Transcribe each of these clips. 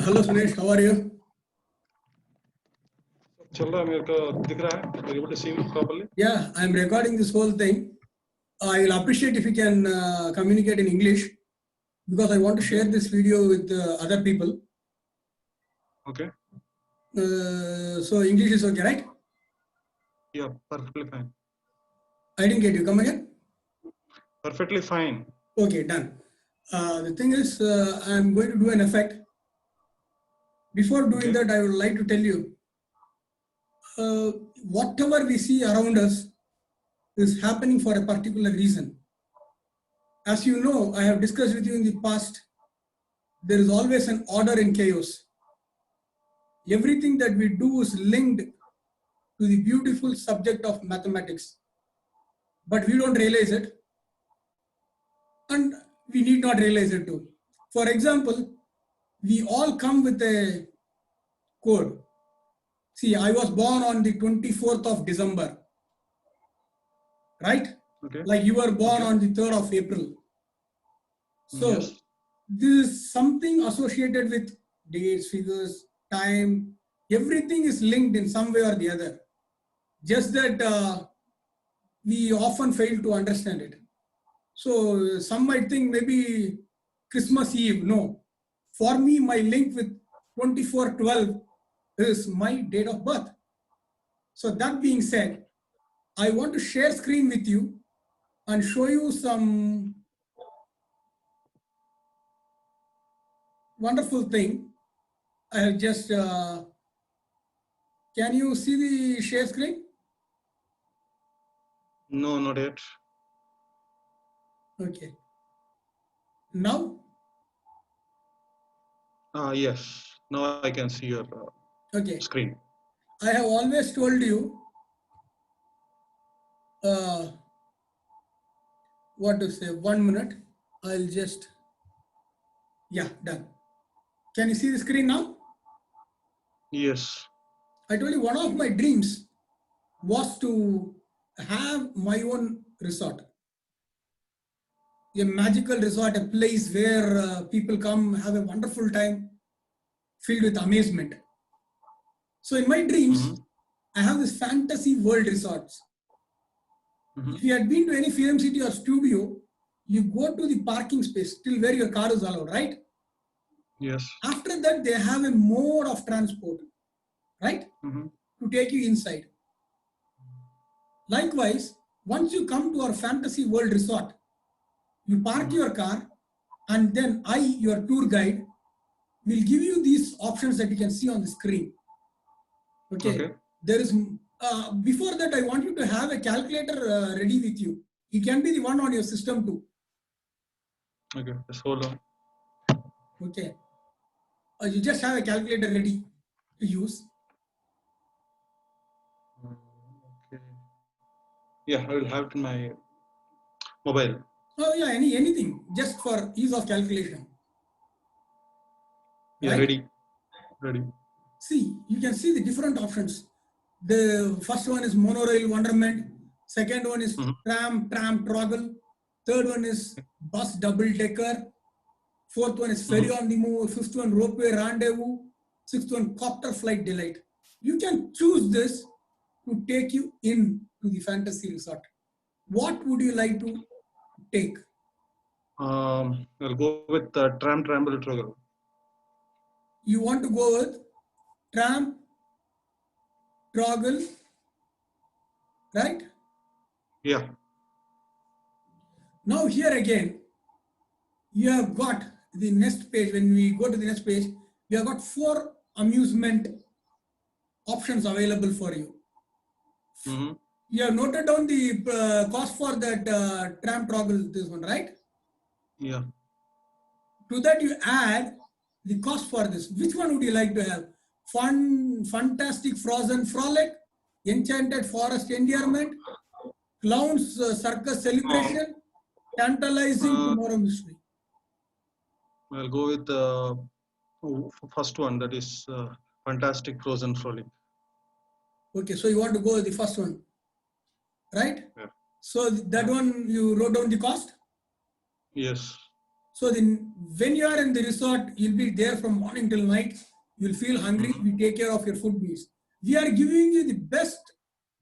Hello Suresh, how are you? चल रहा है मेरे को दिख रहा है Are you able to see me properly? Yeah, I'm recording this whole thing. I will appreciate if you can communicate in English because I want to share this video with other people. Okay. So English is okay, right? Yeah, perfectly fine. I didn't get you. Come again? Perfectly fine. Okay, done. The thing is, I'm going to do an effect. Before doing that, I would like to tell you, whatever we see around us is happening for a particular reason. As you know, I have discussed with you in the past, there is always an order in chaos. Everything that we do is linked to the beautiful subject of mathematics, but we don't realize it, and we need not realize it too. For example, we all come with a code. See, I was born on the 24th of December, right? Okay. Like you were born on the 3rd of April. So Yes. this is something associated with dates, figures, time, everything is linked in some way or the other. Just that we often fail to understand it. So some might think maybe Christmas Eve. No. For me, my link with 24/12 is my date of birth. So that being said, I want to share screen with you and show you some wonderful thing. I'll just, can you see the share screen? No, not yet. Okay. Now? Yes. Now I can see your Okay. screen. I have always told you what to say. 1 minute. I'll just, yeah, done. Can you see the screen now? Yes. I told you one of my dreams was to have my own resort. A magical resort, a place where people come have a wonderful time filled with amazement. So in my dreams, I have this fantasy world resorts. If you had been to any film city or studio, you go to the parking space till where your car is allowed, right? Yes. After that, they have a mode of transport, right? To take you inside. Likewise, once you come to our fantasy world resort, you park your car and then I, your tour guide, will give you these options that you can see on the screen. Okay. There is, before that, I want you to have a calculator ready with you. It can be the one on your system too. Okay, just hold on. Okay. You just have a calculator ready to use. Okay. Yeah, I will have it in my mobile. Oh yeah, anything, just for ease of calculation. Yeah, right? Ready. See, you can see the different options. The first one is monorail wonderment. Second one is tram toggle. Third one is bus double decker. Fourth one is ferry on the move. Fifth one ropeway rendezvous. Sixth one copter flight delight. You can choose this to take you in to the fantasy resort. What would you like to take? I'll go with tram toggle. You want to go with tram toggle, right? Yeah. Now here again, you have got the next page. When we go to the next page, we have got 4 amusement options available for you. You have noted down the cost for that tram toggle, this one, right? Yeah. To that you add the cost for this. Which one would you like to have? Fantastic frozen frolic, enchanted forest endearment, clowns circus celebration, tantalizing tomorrow mystery. I'll go with the first one, that is fantastic frozen frolic. Okay, so you want to go with the first one, right? Yeah. So that one you wrote down the cost? Yes. So then when you are in the resort, you'll be there from morning till night. You'll feel hungry. We take care of your food needs. We are giving you the best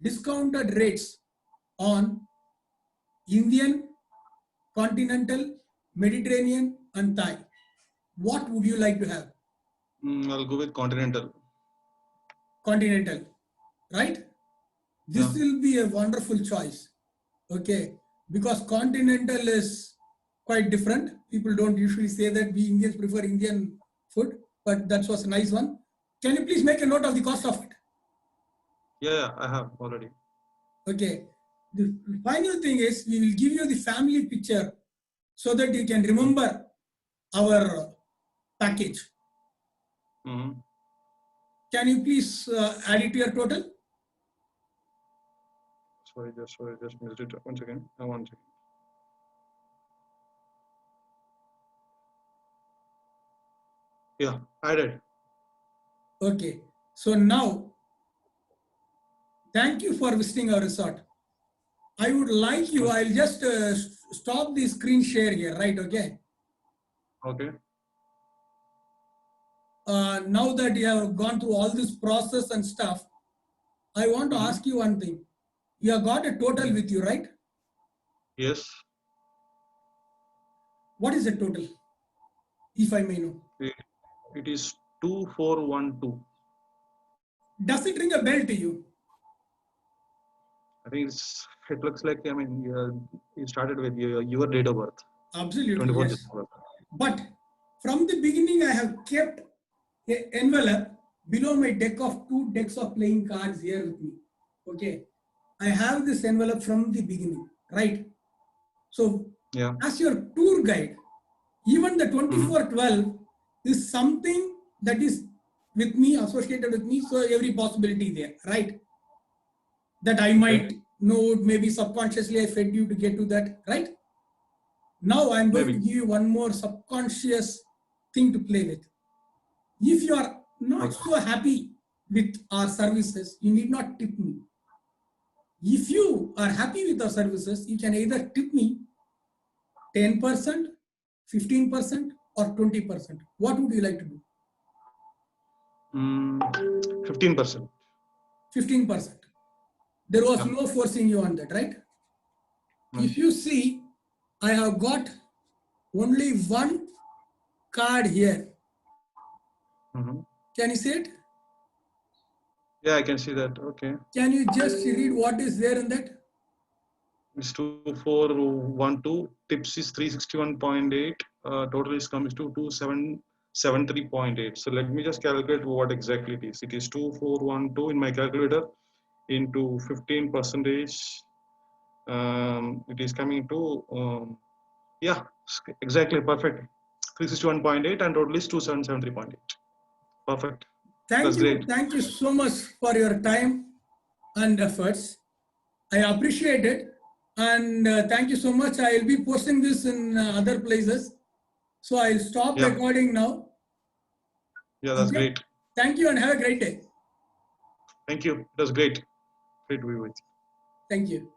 discounted rates on Indian, continental, Mediterranean, and Thai. What would you like to have? I'll go with continental. Continental, right? This Yeah. will be a wonderful choice. Okay, because continental is quite different. People don't usually say that we Indians prefer Indian food, but that was a nice one. Can you please make a note of the cost of it? Yeah, I have already. Okay. The final thing is we will give you the family picture so that you can remember our package. Mm-hmm. Can you please add it to your total? Sorry, just missed it. One second. One second. Yeah, I did. Okay. So now, thank you for visiting our resort. I would like you, I'll just stop the screen share here, right? Okay. Okay. Now that you have gone through all this process and stuff, I want to ask you one thing. You have got a total with you, right? Yes. What is the total, if I may know? It is 2412. Does it ring a bell to you? I think it looks like, I mean, you started with your date of birth. Absolutely, 24th yes. December. But from the beginning, I have kept an envelope below my deck of 2 decks of playing cards here with me. Okay. I have this envelope from the beginning, right? So Yeah. as your tour guide, even the 2412 is something that is with me, associated with me. So every possibility there, right? That I might know, maybe subconsciously I fed you to get to that, right? Now I'm going to give you one more subconscious thing to play with. If you are not so happy with our services, you need not tip me. If you are happy with our services, you can either tip me 10%, 15%, or 20%. What would you like to do? 15%. 15%. There was no forcing you on that, right? If you see, I have got only one card here. Can you see it? Yeah, I can see that. Okay. Can you just read what is there in that? It's 2412. Tips is 361.8. Total is comes to 2773.8. So let me just calculate what exactly it is. It is 2412 in my calculator into 15%. It is coming to yeah, exactly perfect. 361.8 and total is 2773.8. Perfect. Thank That's you. great. Thank you so much for your time and efforts. I appreciate it. And thank you so much. I'll be posting this in other places. So I'll stop recording now. Yeah, that's great. Thank you and have a great day. Thank you. It was great. Great to be with you. Thank you.